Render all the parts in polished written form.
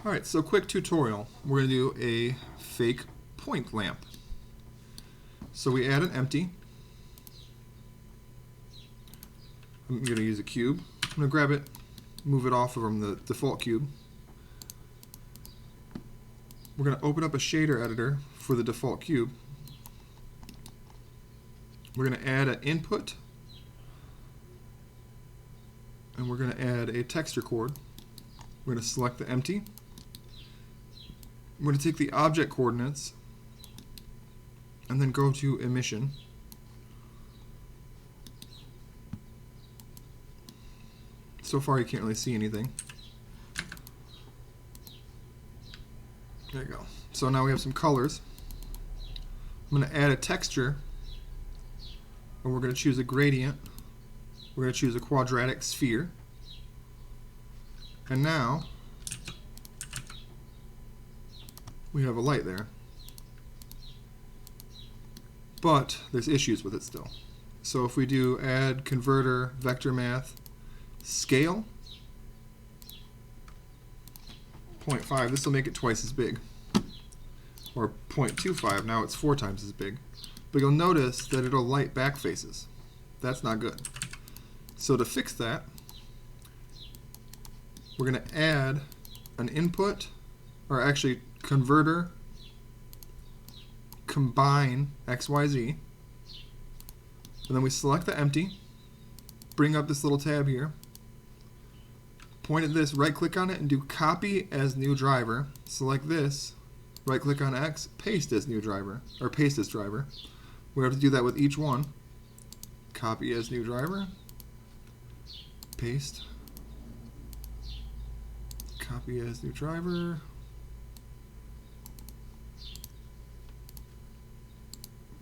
Alright, so quick tutorial. We're going to do a fake point lamp. So we add an empty. I'm going to use a cube. I'm going to grab it, move it off from the default cube. We're going to open up a shader editor for the default cube. We're going to add an input. And we're going to add a texture chord. We're going to select the empty. We're going to take the object coordinates and then go to emission. So far you can't really see anything. There you go. So now we have some colors. I'm going to add a texture, and we're going to choose a gradient. We're going to choose a quadratic sphere. And now we have a light there. But there's issues with it still. So if we do add converter vector math scale 0.5, this will make it twice as big. Or 0.25, now it's 4 times as big. But you'll notice that it'll light back faces. That's not good. So to fix that, we're going to add an input, or actually converter combine XYZ, and then we select the empty, bring up this little tab here, point at this, right click on it and do copy as new driver, select this, right click on X, paste as new driver, or paste as driver. We have to do that with each one. Copy as new driver, paste, copy as new driver,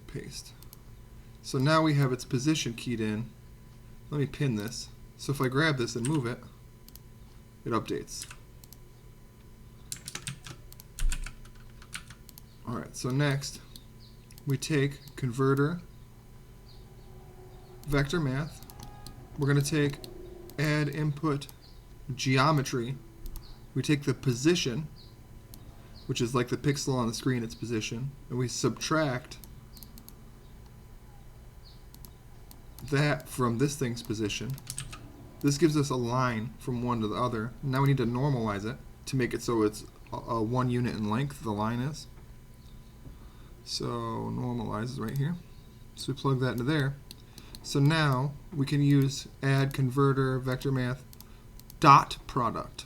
paste. So now we have its position keyed in. Let me pin this. So if I grab this and move it, it updates. Alright, so next we take converter vector math. We're going to take add input geometry. We take the position, which is like the pixel on the screen, its position, and we subtract that from this thing's position. This gives us a line from one to the other. Now we need to normalize it to make it so it's a 1 unit in length, the line is. So normalize is right here. So we plug that into there. So now we can use add converter vector math dot product.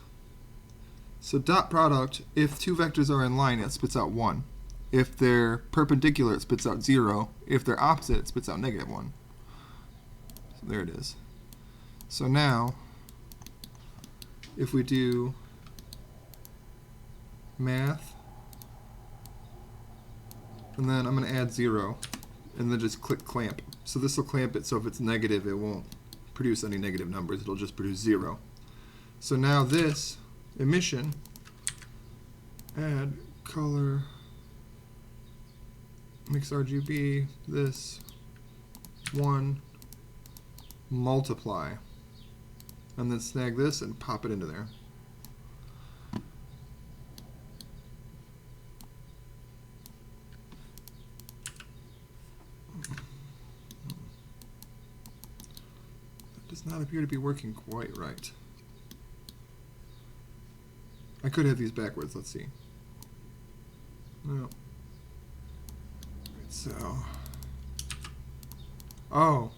So dot product, if two vectors are in line, it spits out 1. If they're perpendicular, it spits out 0. If they're opposite, it spits out -1. So there it is. So now, if we do math, and then I'm going to add 0, and then just click clamp. So this will clamp it, so if it's negative, it won't produce any negative numbers. It'll just produce 0. So now this emission, add color, mix RGB, this 1, multiply, and then snag this and pop it into there. That does not appear to be working quite right. I could have these backwards, let's see. No. Right, so, oh.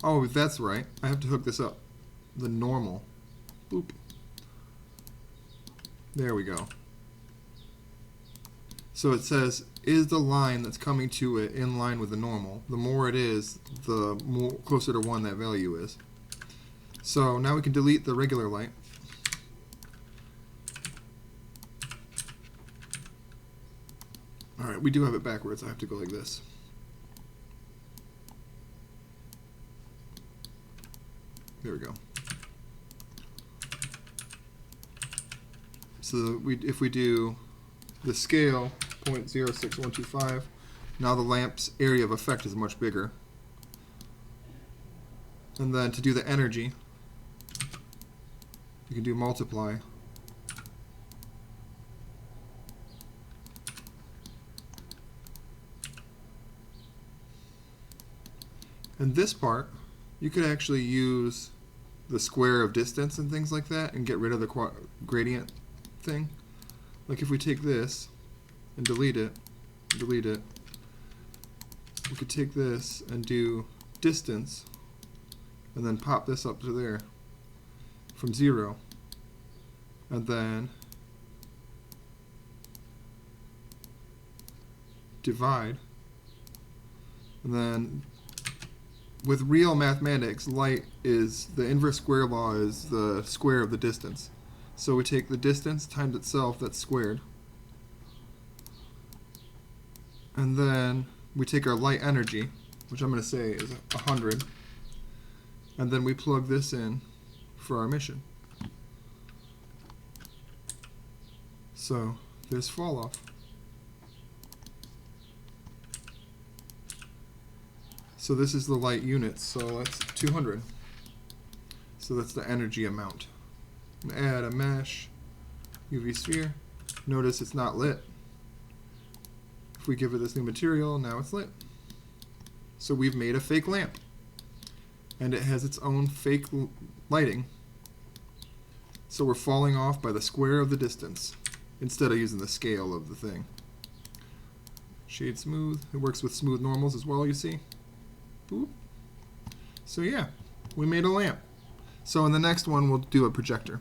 Oh, that's right. I have to hook this up. The normal. Boop. There we go. So it says, is the line that's coming to it in line with the normal? The more it is, the more closer to 1 that value is. So now we can delete the regular light. Alright, we do have it backwards. I have to go like this. There we go. So if we do the scale 0.06125, now the lamp's area of effect is much bigger. And then to do the energy, You can do multiply. And this part, you could actually use the square of distance and things like that and get rid of the gradient thing. Like if we take this and delete it, we could take this and do distance and then pop this up to there from 0, and then divide, and then with real mathematics, light is the inverse square law is the square of the distance. So we take the distance times itself, that's squared, and then we take our light energy, which I'm going to say is 100, and then we plug this in for our mission. So there's fall off. So this is the light units, so that's 200. So that's the energy amount. Add a mesh, UV sphere. Notice it's not lit. If we give it this new material, now it's lit. So we've made a fake lamp. And it has its own fake lighting. So we're falling off by the square of the distance instead of using the scale of the thing. Shade smooth. It works with smooth normals as well, you see. Boop. So yeah, we made a lamp. So in the next one, we'll do a projector.